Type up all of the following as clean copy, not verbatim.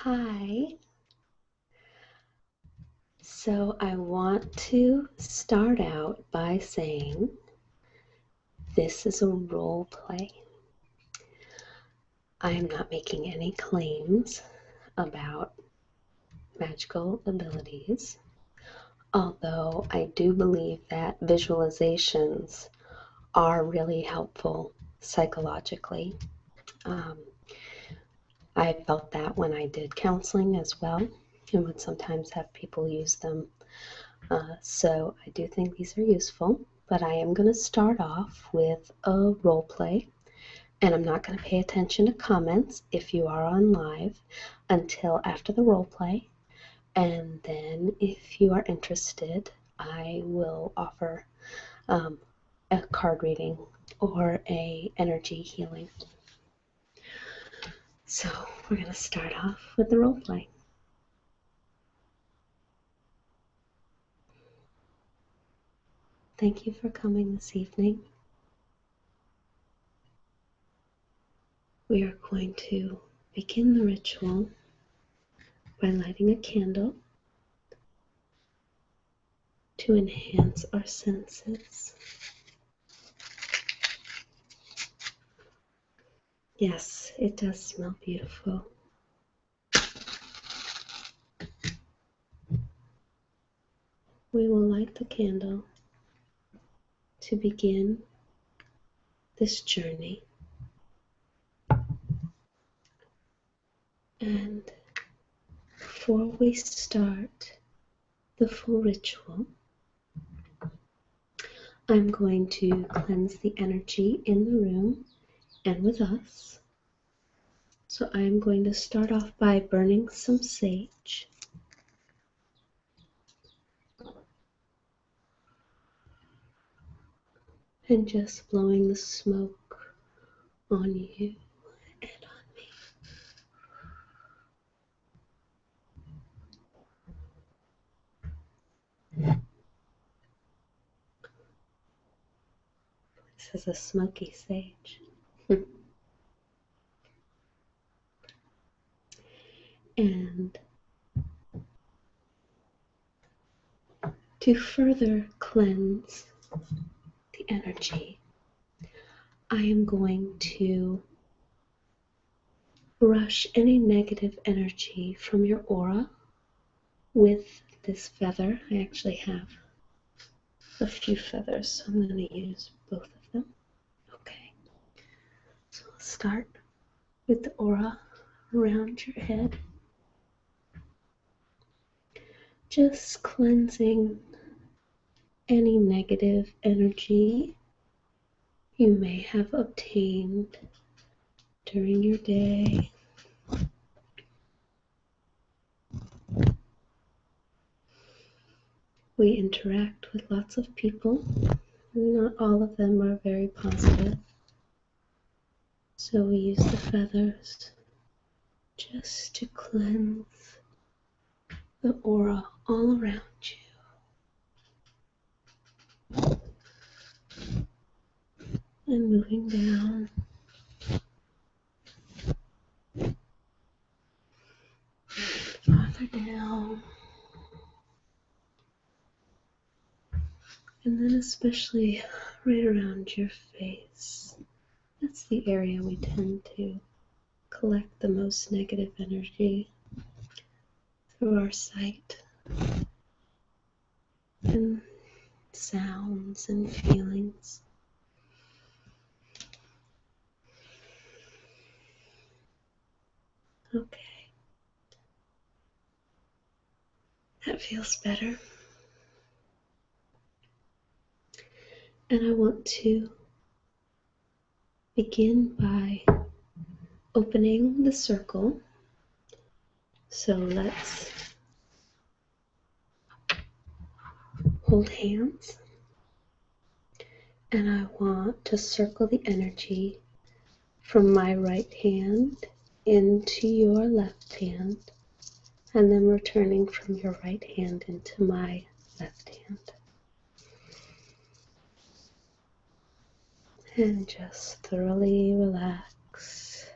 Hi. So I want to start out by saying this is a role play. I am not making any claims about magical abilities, although I do believe that visualizations are really helpful psychologically. I felt that when I did counseling as well, and would sometimes have people use them. So I do think these are useful, but I am going to start off with a role play, and I'm not going to pay attention to comments if you are on live until after the role play. And then if you are interested, I will offer a card reading or a energy healing. So we're going to start off with the role play. Thank you for coming this evening. We are going to begin the ritual by lighting a candle to enhance our senses. Yes, it does smell beautiful. We will light the candle to begin this journey. And before we start the full ritual, I'm going to cleanse the energy in the room and with us. So I'm going to start off by burning some sage. And just blowing the smoke on you and on me. This is a smoky sage. And to further cleanse the energy, I am going to brush any negative energy from your aura with this feather. I actually have a few feathers, so I'm going to use both of them. Okay, so I'll start with the aura around your head. Just cleansing any negative energy you may have obtained during your day. We interact with lots of people, and not all of them are very positive. So we use the feathers just to cleanse the aura all around you. And moving down. Farther down. And then especially right around your face. That's the area we tend to collect the most negative energy through our sight and sounds and feelings. Okay. That feels better. And I want to begin by opening the circle. So let's hold hands. And I want to circle the energy from my right hand into your left hand, and then returning from your right hand into my left hand. And just thoroughly relax.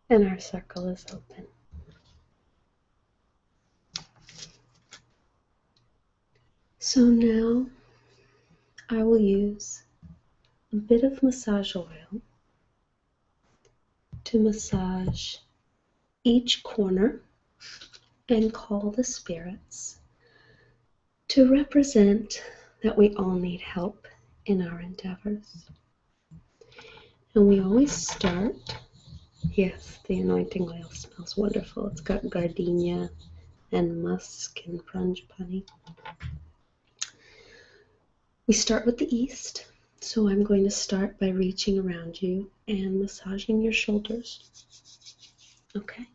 and our circle is open. So now I will use a bit of massage oil to massage each corner and call the spirits to represent that we all need help in our endeavors. And we always start, yes, the anointing oil smells wonderful. It's got gardenia and musk and frangipani. We start with the east, so I'm going to start by reaching around you and massaging your shoulders. Okay?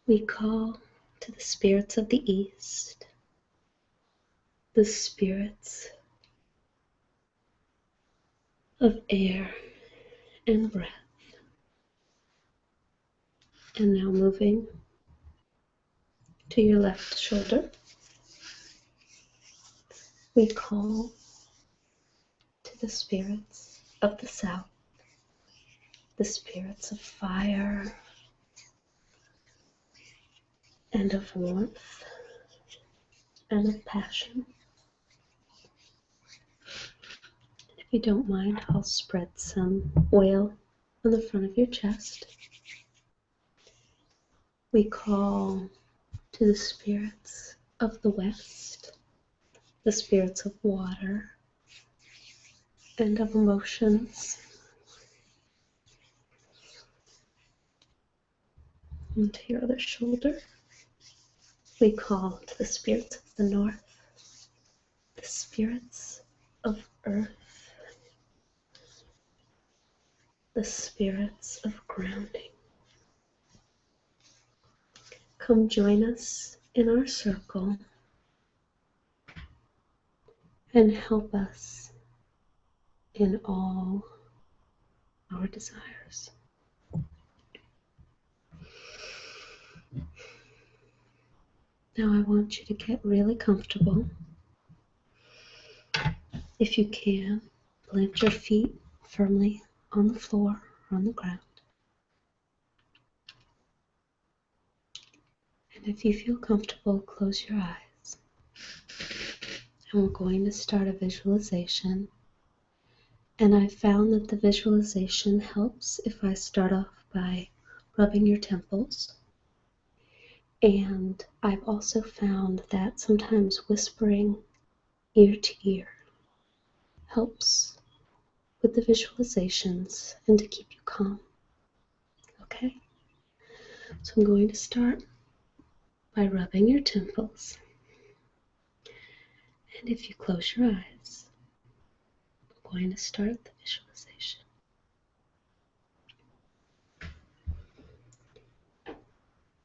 We call to the spirits of the east, the spirits of air and breath. And now moving to your left shoulder, we call to the spirits of the south, the spirits of fire and of warmth and of passion. If you don't mind, I'll spread some oil on the front of your chest. We call to the spirits of the west, the spirits of water and of emotions. And to your other shoulder, we call to the spirits of the north, the spirits of earth, the spirits of grounding. Come join us in our circle and help us in all our desires. Now I want you to get really comfortable. If you can, plant your feet firmly on the floor or on the ground. And if you feel comfortable, close your eyes. And we're going to start a visualization. And I found that the visualization helps if I start off by rubbing your temples. And I've also found that sometimes whispering ear to ear helps with the visualizations and to keep you calm. Okay? So I'm going to start by rubbing your temples. And if you close your eyes, I'm going to start the visualization.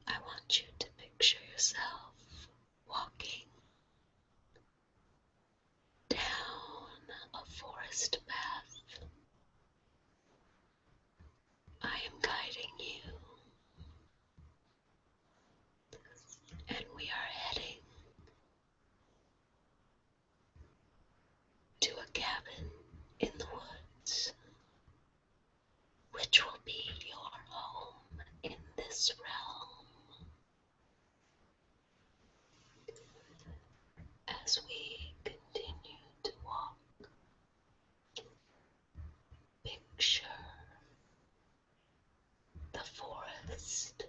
I want you to picture yourself walking down a forest path. I am guiding you, and we are heading to a cabin in the woods, which will be your home in this realm. As we continue to walk, picture the forest,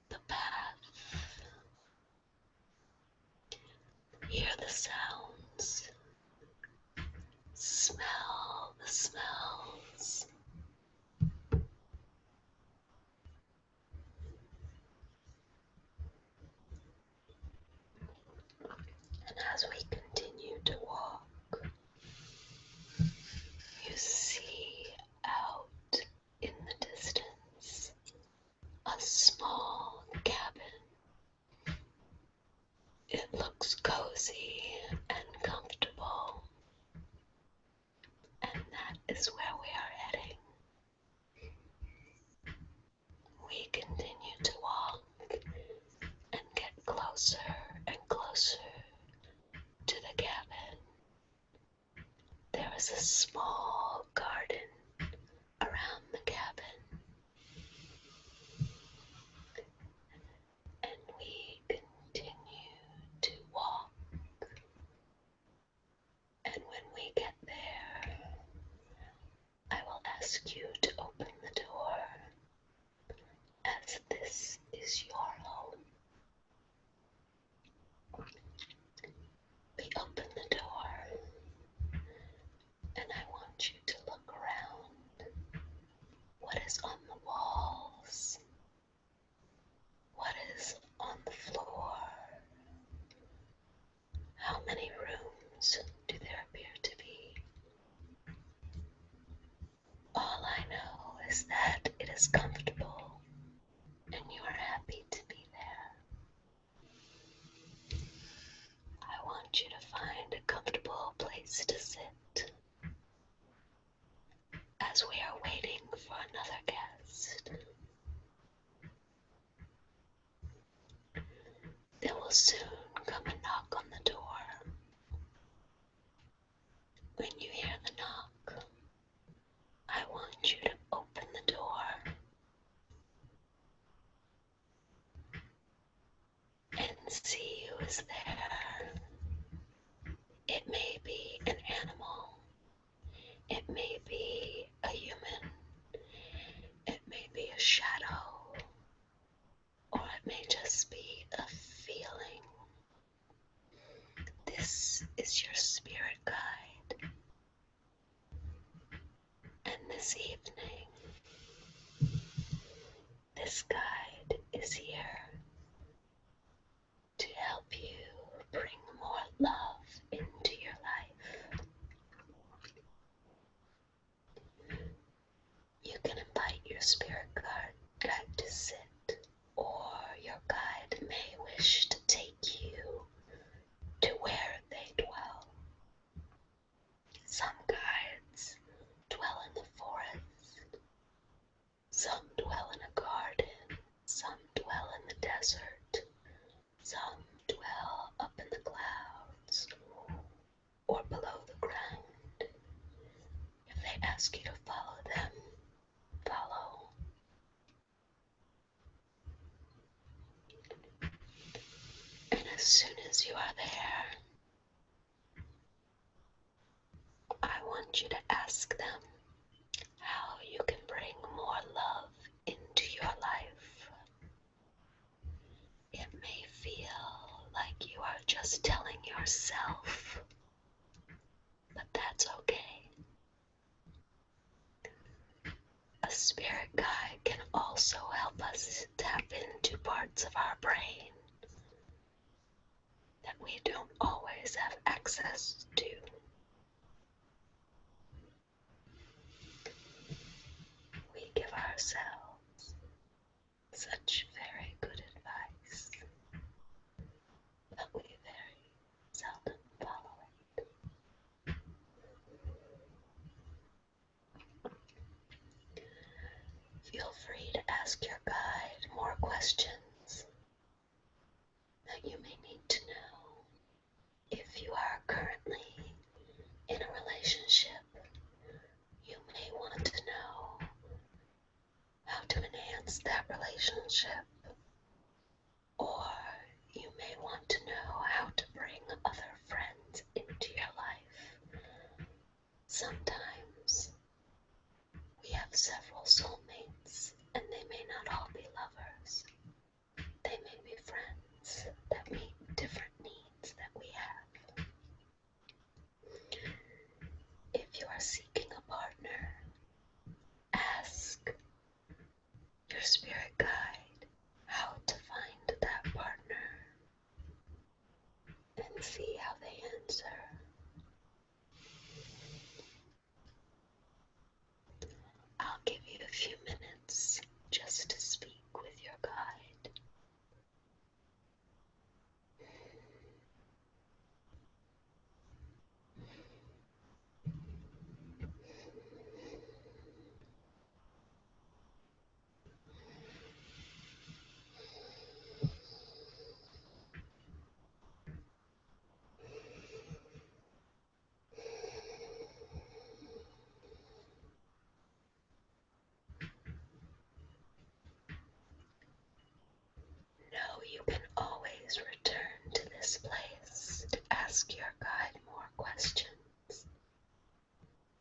the path, hear the sounds, smell the smells. And as we continue to walk, you see out in the distance a small cabin. It looks cozy and comfortable, and that is where we are heading. We continue to walk and get closer and closer to the cabin. There is is a small garden around the cabin, and we continue to walk. And when we get there, I will ask you to open the door, as this is your home. We open the door, and I want you to look around. What is on the walls? What is on the floor? How many rooms do there appear to be? All I know is that it is comfortable and you are happy to be there. I want you to find a comfortable place to sit as we are waiting for another guest. There will soon come a knock on the door. When you hear the knock, I want you to open the door and see who is there. It may be an animal, it may be a human, it may be a shadow, or it may just be a feeling. This is your spirit guide. And this evening, this guide is here to help you bring more love into your life. You can invite your spirit guide to sit, or your guide may wish to take you to where they dwell. Some guides dwell in the forest, some dwell in a garden, some dwell in the desert, some dwell up in the clouds or below the ground. If they ask you to follow them, follow. And as soon as you are there, I want you to ask them how you can bring more love into your life. It may feel like you are just telling yourself, but that's okay. A spirit guide can also help us tap into parts of our brain that we don't always have access to. We give ourselves such very good advice, but we very seldom follow it. Feel free to ask your guide more questions that you may need to know. If you are currently in a relationship, you may want to know how to enhance that relationship, or you may want to know how to bring other friends into your life. Sometimes we have several soulmates, and they may not all be lovers. They may be friends that meet different needs that we have. If you are seeking a partner, ask your spirit guide how to find that partner and see how they answer. I'll give you a few minutes just to speak with your guide. this place to ask your guide more questions.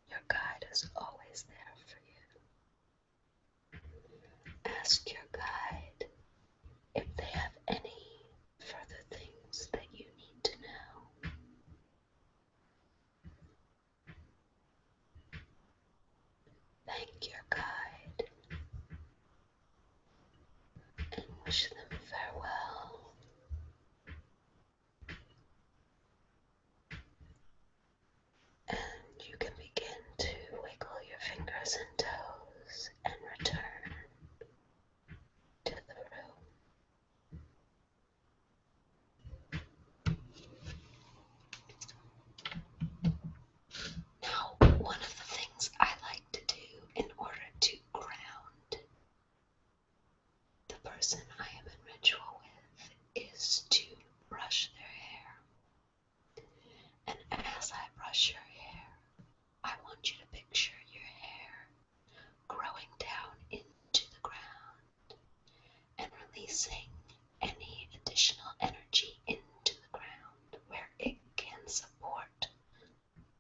Your guide is always there for you. Ask your guide if they have any further things that you need to know. Thank your guide and wish them farewell. And you can begin to wiggle your fingers and toes and return to the room. Now, one of the things I like to do in order to ground the person I am in ritual with is to brush their hair. And as I brush your hair, I want you to picture your hair growing down into the ground and releasing any additional energy into the ground where it can support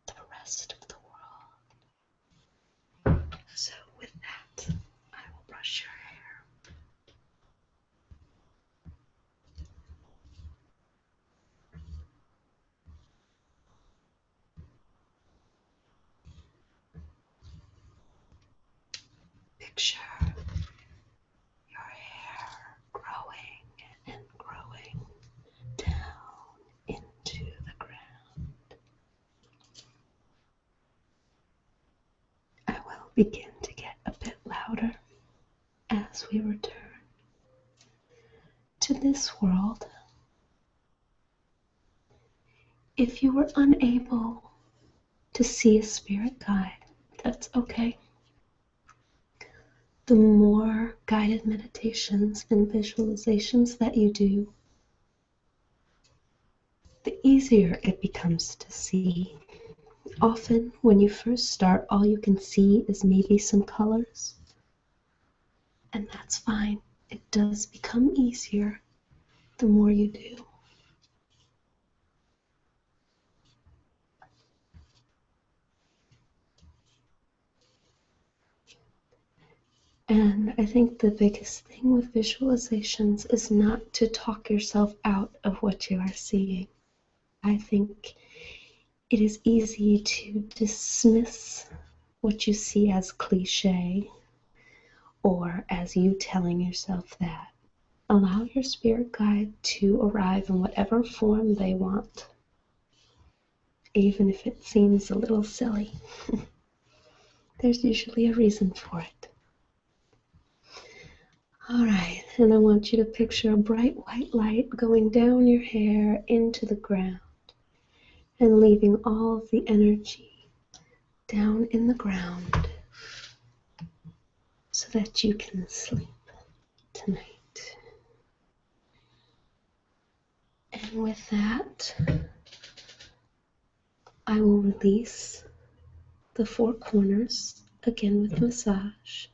the rest of the world. So with that, I will brush your hair. Picture your hair growing and growing down into the ground. I will begin to get a bit louder as we return to this world. If you were unable to see a spirit guide, that's okay. The more guided meditations and visualizations that you do, the easier it becomes to see. Often, when you first start, all you can see is maybe some colors, and that's fine. It does become easier the more you do. And I think the biggest thing with visualizations is not to talk yourself out of what you are seeing. I think it is easy to dismiss what you see as cliche or as you telling yourself that. Allow your spirit guide to arrive in whatever form they want, even if it seems a little silly. There's usually a reason for it. Alright, and I want you to picture a bright white light going down your hair into the ground and leaving all of the energy down in the ground so that you can sleep tonight. And with that, I will release the four corners again with massage.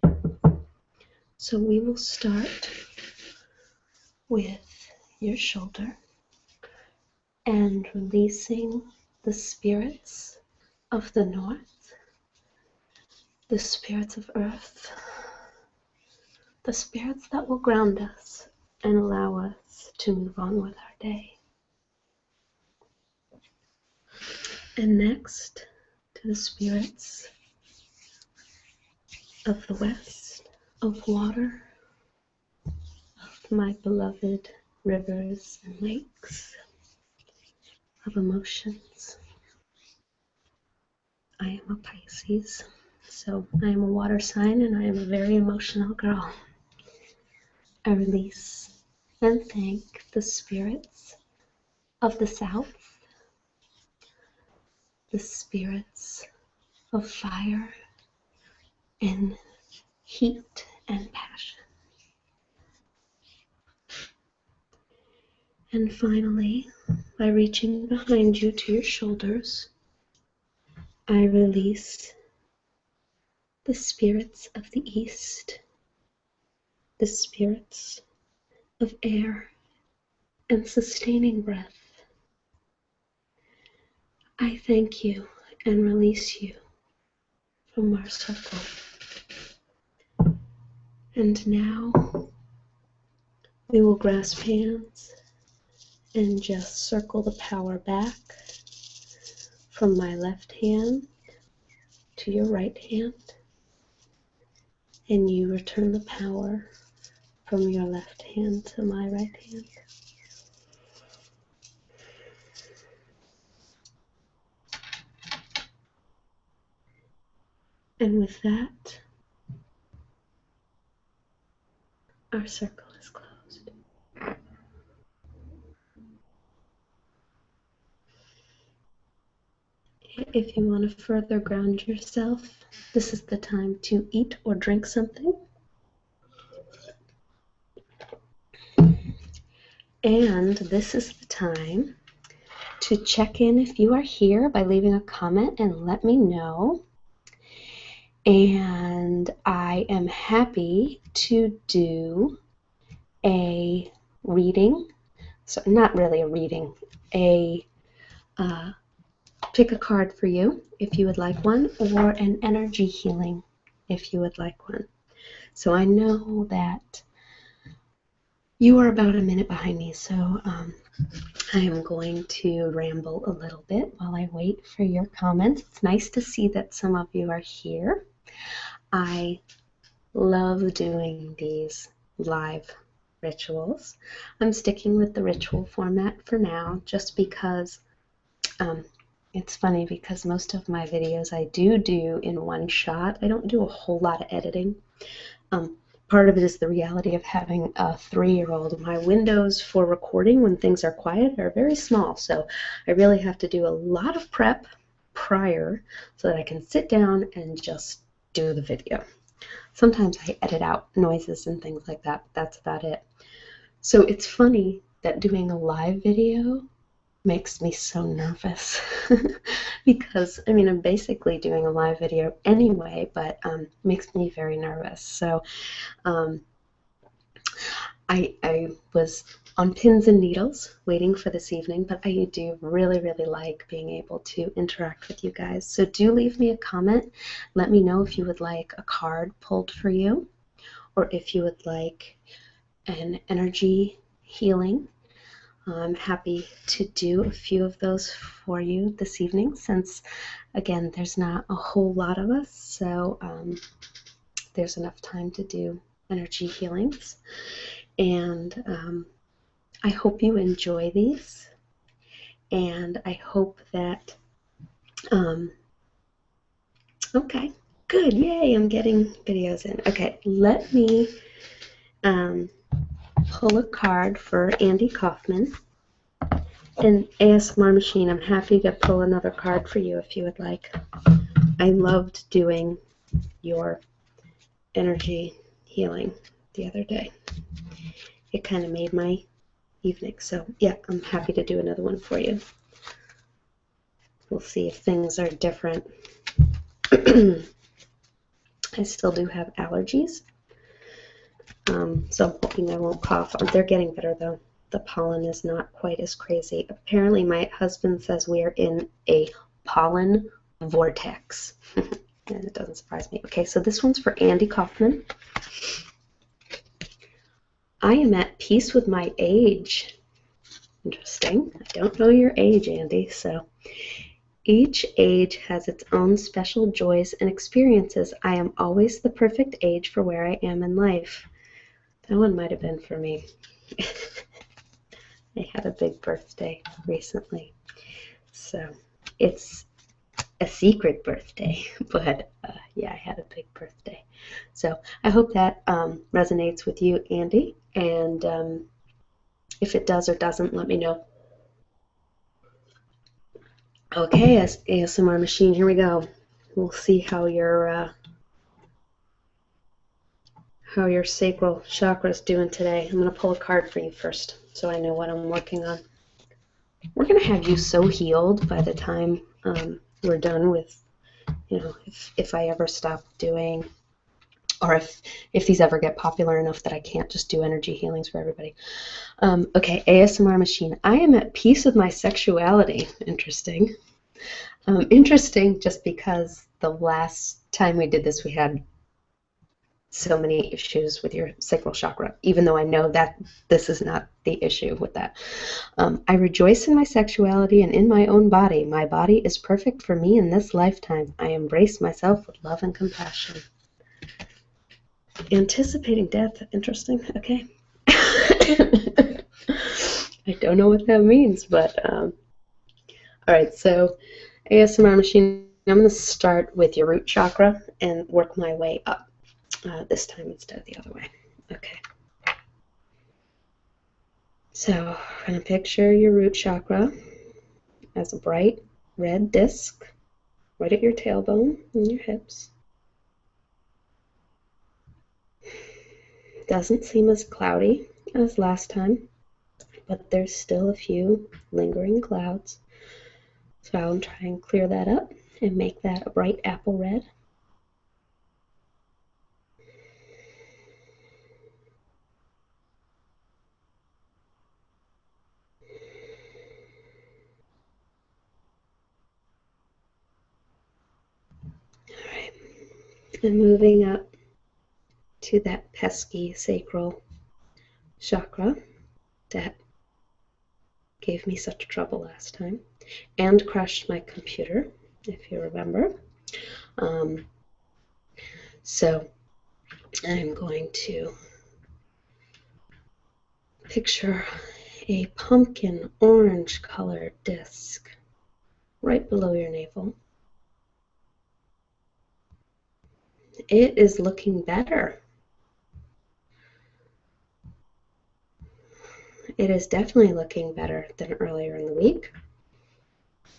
So we will start with your shoulder and releasing the spirits of the north, the spirits of earth, the spirits that will ground us and allow us to move on with our day. And next to the spirits of the west, of water, of my beloved rivers and lakes, of emotions. I am a Pisces, so I am a water sign and I am a very emotional girl. I release and thank the spirits of the south, the spirits of fire and heat and passion. And finally, by reaching behind you to your shoulders, I release the spirits of the east, the spirits of air and sustaining breath, I thank you and release you from our circle. And now we will grasp hands and just circle the power back from my left hand to your right hand, and you return the power from your left hand to my right hand. And with that, our circle is closed. If you want to further ground yourself, this is the time to eat or drink something. And this is the time to check in if you are here by leaving a comment and let me know. And I am happy to do a reading. So not really a reading, pick a card for you if you would like one, or an energy healing if you would like one. So I know that you are about a minute behind me, so I am going to ramble a little bit while I wait for your comments. It's nice to see that some of you are here. I love doing these live rituals. I'm sticking with the ritual format for now, just because it's funny, because most of my videos I do in one shot. I don't do a whole lot of editing. Part of it is the reality of having a 3-year-old. My windows for recording when things are quiet are very small, so I really have to do a lot of prep prior so that I can sit down and just do the video. Sometimes I edit out noises and things like that, but that's about it. So it's funny that doing a live video makes me so nervous because, I mean, I'm basically doing a live video anyway, but makes me very nervous. So I was on pins and needles waiting for this evening, but I do really like being able to interact with you guys. So do leave me a comment. Let me know if you would like a card pulled for you, or if you would like an energy healing. I'm happy to do a few of those for you this evening, since, again, there's not a whole lot of us, so there's enough time to do energy healings. And I hope you enjoy these, and I hope that, okay, good, yay, I'm getting videos in. Okay, let me pull a card for Andy Kaufman. An ASMR machine, I'm happy to pull another card for you if you would like. I loved doing your energy healing the other day. It kind of made my evening. So yeah, I'm happy to do another one for you. We'll see if things are different. I still do have allergies. So I'm hoping I won't cough. They're getting better though. The pollen is not quite as crazy. Apparently my husband says we are in a pollen vortex. And it doesn't surprise me. Okay, so this one's for Andy Kaufman. I am at peace with my age. Interesting. I don't know your age, Andy, so each age has its own special joys and experiences. I am always the perfect age for where I am in life. That one might have been for me. I had a big birthday recently, so it's a secret birthday, but yeah, I had a big birthday. So I hope that resonates with you, Andy, and if it does or doesn't, let me know. Okay, ASMR machine, here we go. We'll see how your sacral chakra is doing today. I'm going to pull a card for you first, so I know what I'm working on. We're going to have you so healed by the time we're done with, you know, if I ever stop doing, or if these ever get popular enough that I can't just do energy healings for everybody. Okay, ASMR machine. I am at peace with my sexuality. Interesting. Interesting, just because the last time we did this, we had so many issues with your sacral chakra, even though I know that this is not the issue with that. I rejoice in my sexuality and in my own body. My body is perfect for me in this lifetime. I embrace myself with love and compassion. Anticipating death. Interesting. Okay. I don't know what that means, but all right, so ASMR machine, I'm going to start with your root chakra and work my way up. This time instead of the other way. Okay. So we're going to picture your root chakra as a bright red disc right at your tailbone and your hips. Doesn't seem as cloudy as last time, but there's still a few lingering clouds. So I'll try and clear that up and make that a bright apple red. Alright, and moving up to that pesky sacral chakra that gave me such trouble last time and crashed my computer, if you remember. So I'm going to picture a pumpkin orange colored disc right below your navel. It is looking better. It is definitely looking better than earlier in the week.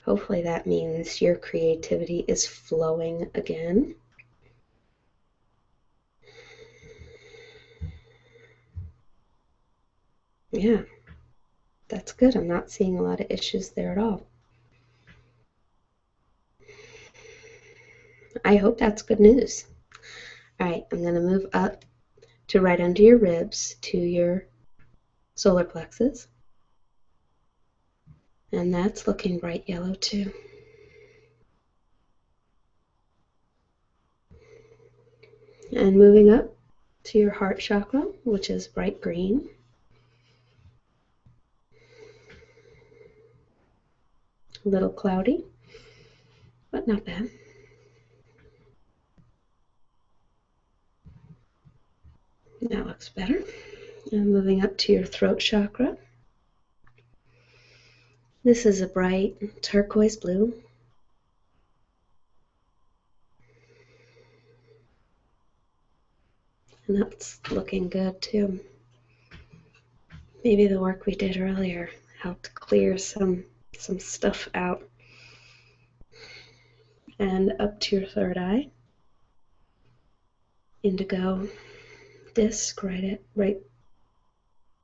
Hopefully that means your creativity is flowing again. Yeah, that's good. I'm not seeing a lot of issues there at all. I hope that's good news. All right, I'm going to move up to right under your ribs to your solar plexus. And that's looking bright yellow too. And moving up to your heart chakra, which is bright green. A little cloudy, but not bad. That looks better. And moving up to your throat chakra. This is a bright turquoise blue. And that's looking good too. Maybe the work we did earlier helped clear some stuff out. And up to your third eye. Indigo disc right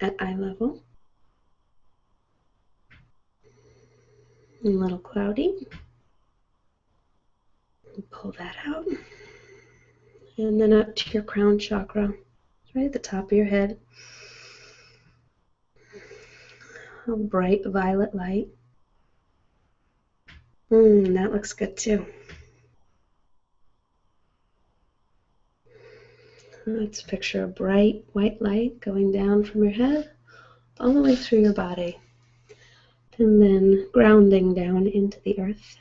at eye level. A little cloudy. Pull that out. And then up to your crown chakra, right at the top of your head. A bright violet light. That looks good too. Let's picture a bright white light going down from your head all the way through your body, and then grounding down into the earth.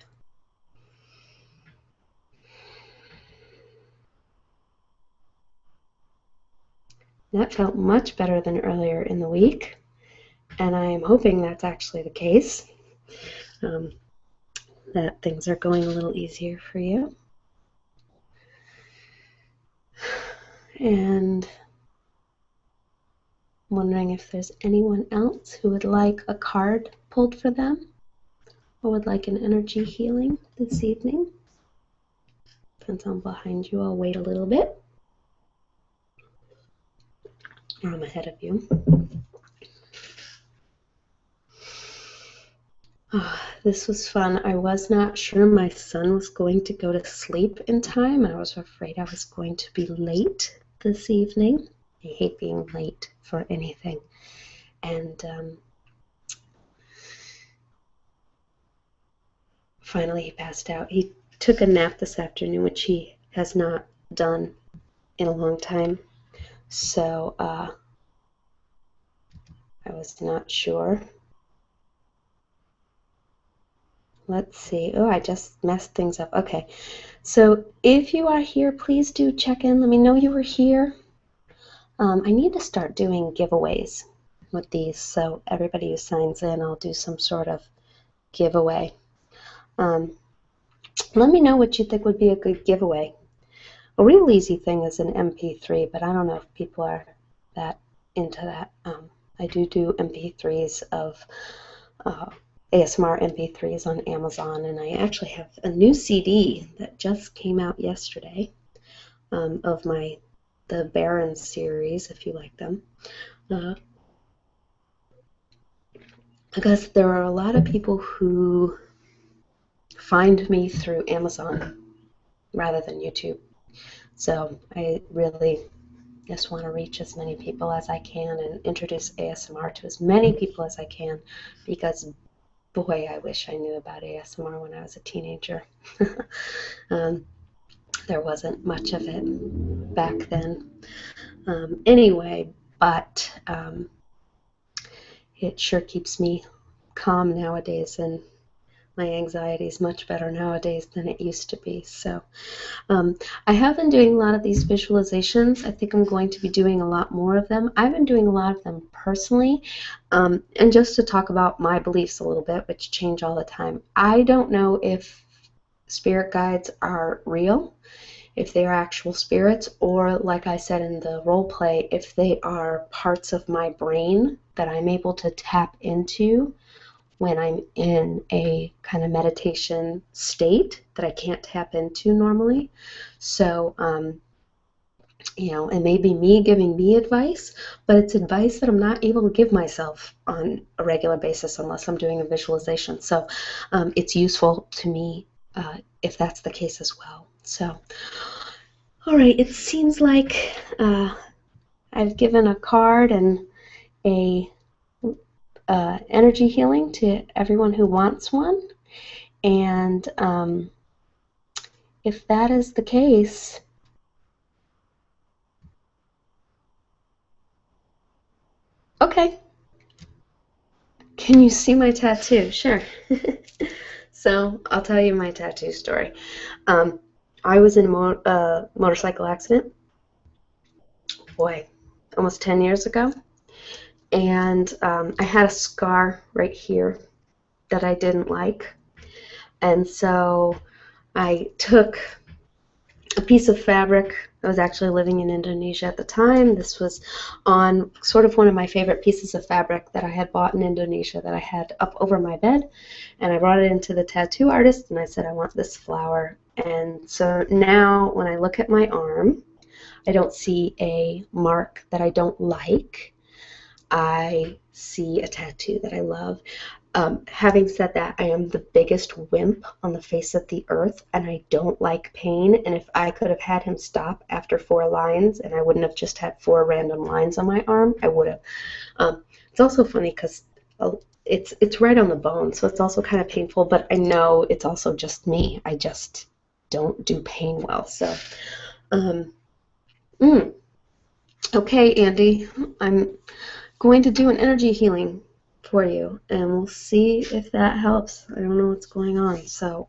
That felt much better than earlier in the week, and I am hoping that's actually the case, that things are going a little easier for you. And I'm wondering if there's anyone else who would like a card pulled for them or would like an energy healing this evening. Depends on behind you. I'll wait a little bit. Or I'm ahead of you. Oh, this was fun. I was not sure my son was going to go to sleep in time. I was afraid I was going to be late this evening. I hate being late for anything. And finally he passed out. He took a nap this afternoon, which he has not done in a long time. So I was not sure. Let's see. Oh, I just messed things up. Okay. So if you are here, please do check in. Let me know you were here. I need to start doing giveaways with these. So everybody who signs in, I'll do some sort of giveaway. Let me know what you think would be a good giveaway. A real easy thing is an MP3, but I don't know if people are that into that. I do MP3s of ASMR MP3s on Amazon, and I actually have a new CD that just came out yesterday of the Baron series, if you like them. Because there are a lot of people who find me through Amazon rather than YouTube. So I really just want to reach as many people as I can and introduce ASMR to as many people as I can, because boy, I wish I knew about ASMR when I was a teenager. There wasn't much of it back then. Anyway, but it sure keeps me calm nowadays, and my anxiety is much better nowadays than it used to be. So I have been doing a lot of these visualizations. I think I'm going to be doing a lot more of them. I've been doing a lot of them personally, and just to talk about my beliefs a little bit, which change all the time. I don't know if spirit guides are real, if they are actual spirits, or like I said in the role play, if they are parts of my brain that I'm able to tap into when I'm in a kind of meditation state that I can't tap into normally. So, you know, it may be me giving me advice, but it's advice that I'm not able to give myself on a regular basis unless I'm doing a visualization. So it's useful to me if that's the case as well. So, all right, it seems like I've given a card and a energy healing to everyone who wants one. And if that is the case, okay. Can you see my tattoo? Sure. So I'll tell you my tattoo story. I was in a motorcycle accident, boy, almost 10 years ago. And I had a scar right here that I didn't like. And so I took a piece of fabric. I was actually living in Indonesia at the time. This was on sort of one of my favorite pieces of fabric that I had bought in Indonesia that I had up over my bed. And I brought it into the tattoo artist and I said, I want this flower. And so now when I look at my arm, I don't see a mark that I don't like. I see a tattoo that I love. Having said that, I am the biggest wimp on the face of the earth, and I don't like pain. And if I could have had him stop after 4 lines, and I wouldn't have just had 4 random lines on my arm, I would have. It's also funny because it's right on the bone, so it's also kind of painful. But I know it's also just me. I just don't do pain well. So, okay, Andy, I'm going to do an energy healing for you, and we'll see if that helps. I don't know what's going on, so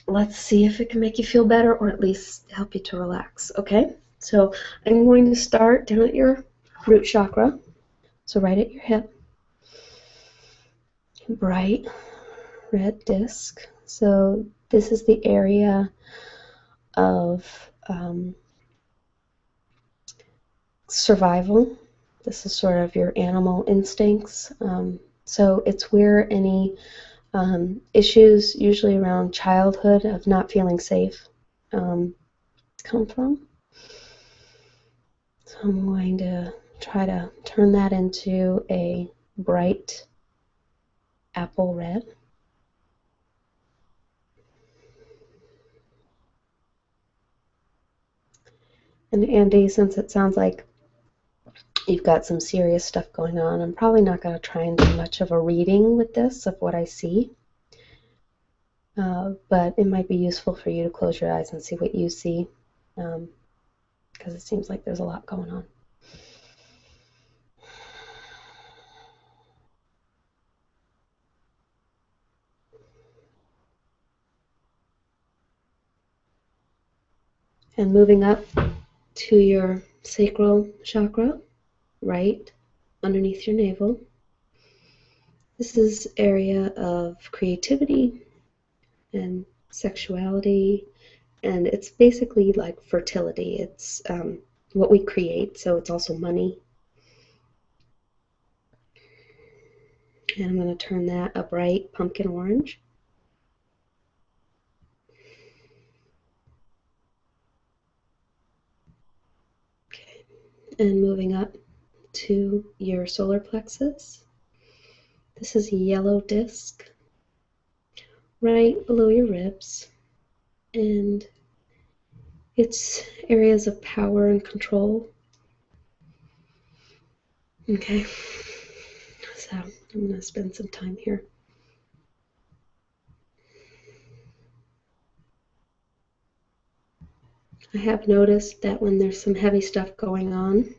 let's see if it can make you feel better or at least help you to relax. Okay, so I'm going to start down at your root chakra, so right at your hip. Bright red disc. So this is the area of survival. This is sort of your animal instincts. So it's where any issues, usually around childhood, of not feeling safe, come from. So I'm going to try to turn that into a bright apple red. And Andy, since it sounds like you've got some serious stuff going on. I'm probably not going to try and do much of a reading with this of what I see, but it might be useful for you to close your eyes and see what you see, because it seems like there's a lot going on. And moving up to your sacral chakra, right underneath your navel. This is area of creativity and sexuality, and it's basically like fertility. It's what we create, so it's also money. And I'm going to turn that a bright pumpkin orange. Okay, and moving up to your solar plexus. This is a yellow disc right below your ribs, and it's areas of power and control. Okay, so I'm going to spend some time here. I have noticed that when there's some heavy stuff going on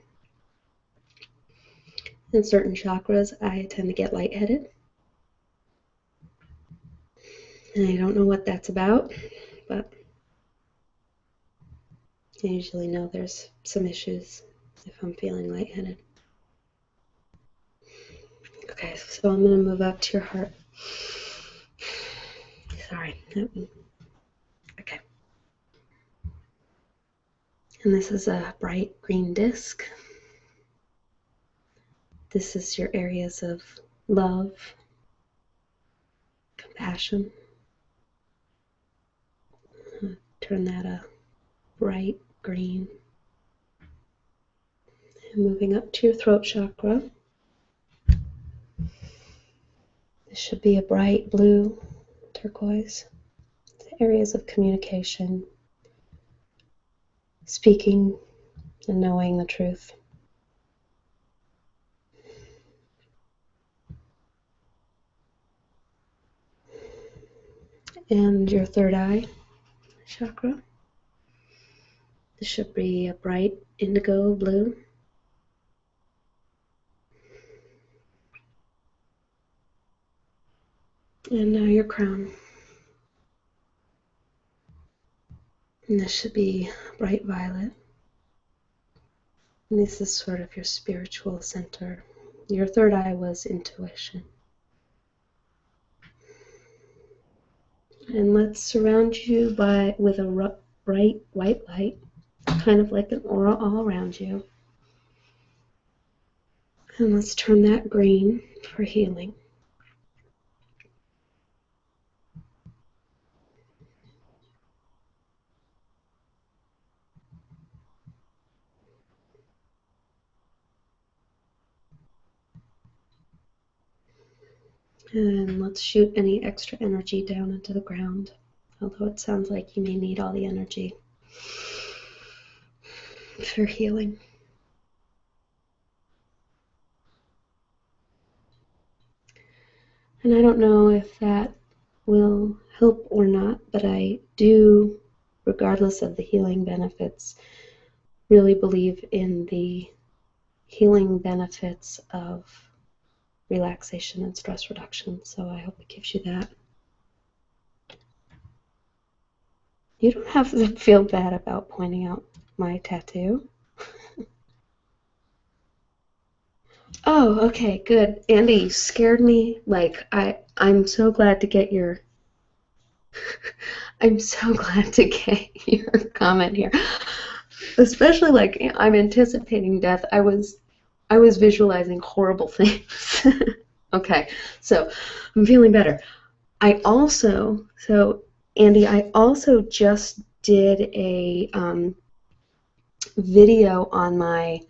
in certain chakras, I tend to get lightheaded. And I don't know what that's about, but I usually know there's some issues if I'm feeling lightheaded. Okay, so I'm going to move up to your heart. Sorry. Okay. And this is a bright green disc. This is your areas of love, compassion. Turn that a bright green. And moving up to your throat chakra. This should be a bright blue, turquoise. Areas of communication, speaking and knowing the truth. And your third eye chakra. This should be a bright indigo blue. And now your crown. And this should be bright violet. And this is sort of your spiritual center. Your third eye was intuition. And let's surround you with a bright white light, kind of like an aura all around you. And let's turn that green for healing. And let's shoot any extra energy down into the ground, although it sounds like you may need all the energy for healing. And I don't know if that will help or not, but I do, regardless of the healing benefits, really believe in the healing benefits of relaxation and stress reduction, so I hope it gives you that. You don't have to feel bad about pointing out my tattoo. Oh, okay, good. Andy, you scared me. Like, I'm so glad to get your I'm so glad to get your comment here. Especially like I'm anticipating death. I was visualizing horrible things. Okay, so I'm feeling better. Andy, I also just did a video on my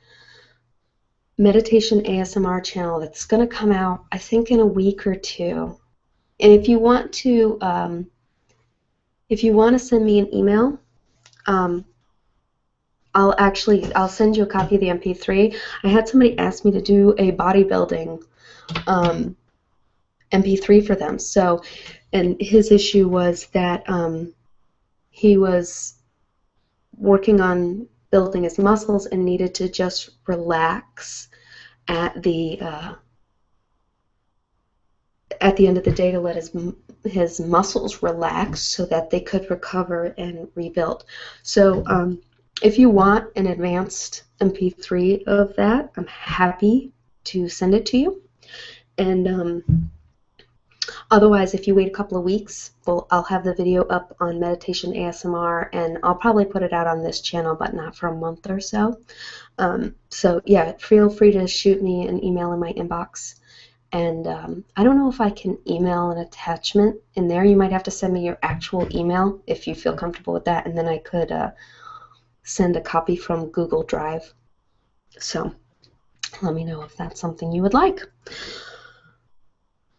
meditation ASMR channel that's going to come out, I think, in a week or two. And if you want to send me an email, I'll send you a copy of the MP3. I had somebody ask me to do a bodybuilding MP3 for them. So, and his issue was that he was working on building his muscles and needed to just relax at the end of the day to let his muscles relax so that they could recover and rebuild. So if you want an advanced MP3 of that, I'm happy to send it to you. And otherwise, if you wait a couple of weeks, I'll have the video up on Meditation ASMR, and I'll probably put it out on this channel, but not for a month or so. So yeah, feel free to shoot me an email in my inbox. And I don't know if I can email an attachment in there. You might have to send me your actual email if you feel comfortable with that, and then I could send a copy from Google Drive. So let me know if that's something you would like.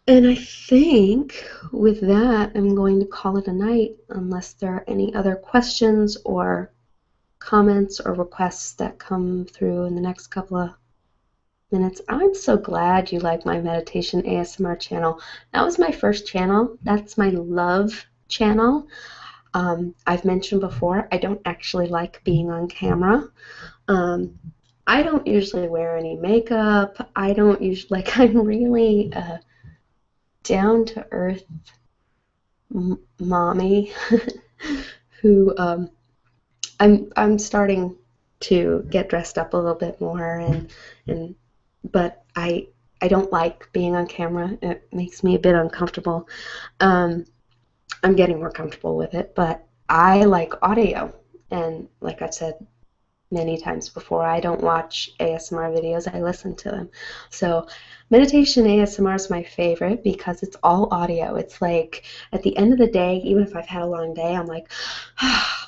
And I think with that, I'm going to call it a night unless there are any other questions or comments or requests that come through in the next couple of minutes. I'm so glad you like my meditation ASMR channel. That was my first channel. That's my love channel. I've mentioned before, I don't actually like being on camera. I don't usually wear any makeup. I don't usually, I'm really down-to-earth mommy who I'm starting to get dressed up a little bit more, but I don't like being on camera. It makes me a bit uncomfortable. I'm getting more comfortable with it, but I like audio, and like I've said many times before, I don't watch ASMR videos, I listen to them. So meditation ASMR is my favorite because it's all audio. It's like at the end of the day, even if I've had a long day, I'm like,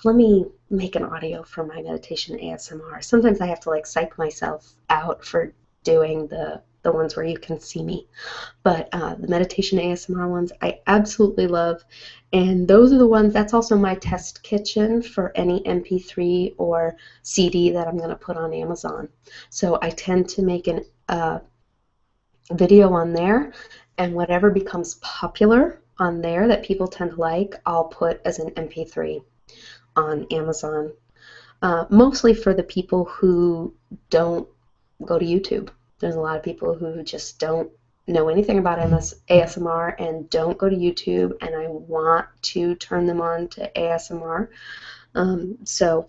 let me make an audio for my meditation ASMR. Sometimes I have to like psych myself out for doing the ones where you can see me. But the meditation ASMR ones I absolutely love. And those are the ones, that's also my test kitchen for any MP3 or CD that I'm going to put on Amazon. So I tend to make a video on there, and whatever becomes popular on there that people tend to like, I'll put as an MP3 on Amazon. Mostly for the people who don't go to YouTube. There's a lot of people who just don't know anything about ASMR and don't go to YouTube, and I want to turn them on to ASMR. So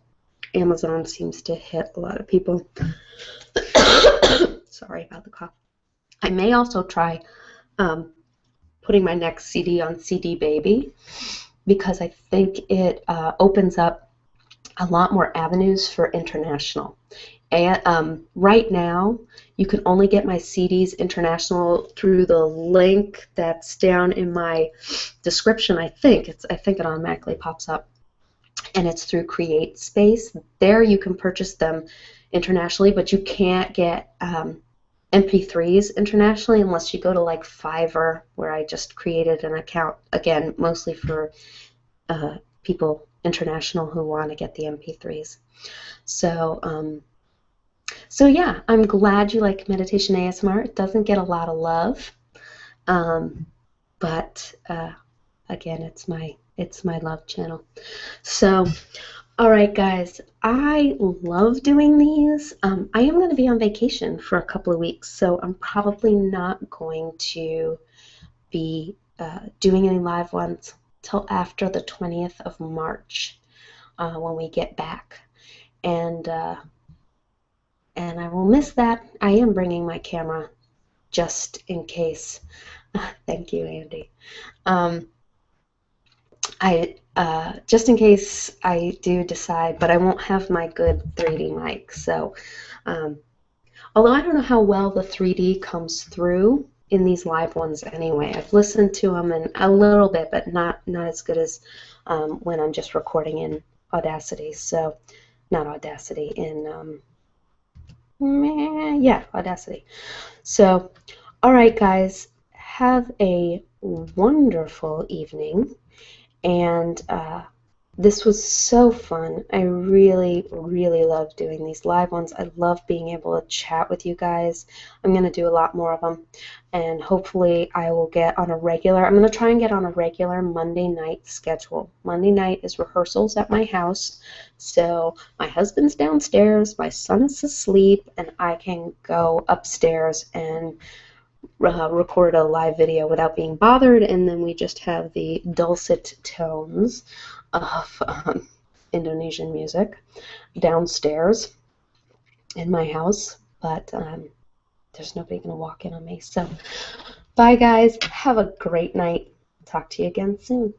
Amazon seems to hit a lot of people. Sorry about the cough. I may also try putting my next CD on CD Baby, because I think it opens up a lot more avenues for international. And right now, you can only get my CDs international through the link that's down in my description. I think it automatically pops up, and it's through CreateSpace. There you can purchase them internationally, but you can't get MP3s internationally unless you go to like Fiverr, where I just created an account, again, mostly for people international who want to get the MP3s. So yeah, I'm glad you like meditation ASMR. It doesn't get a lot of love, but again, it's my love channel. So, all right, guys, I love doing these. I am going to be on vacation for a couple of weeks, so I'm probably not going to be doing any live ones till after the 20th of March when we get back, and I will miss that. I am bringing my camera just in case. Thank you, Andy. Just in case I do decide, but I won't have my good 3D mic. So, although I don't know how well the 3D comes through in these live ones anyway. I've listened to them and a little bit, but not as good as when I'm just recording in Audacity. So, not Audacity, in yeah, Audacity. So, all right, guys, have a wonderful evening, and This was so fun. I really, really love doing these live ones. I love being able to chat with you guys. I'm going to do a lot more of them, and hopefully I will get on a regular, I'm going to try and get on a regular Monday night schedule. Monday night is rehearsals at my house, so my husband's downstairs, my son is asleep, and I can go upstairs and record a live video without being bothered, and then we just have the dulcet tones of Indonesian music downstairs in my house, but there's nobody going to walk in on me. So, bye guys. Have a great night. Talk to you again soon.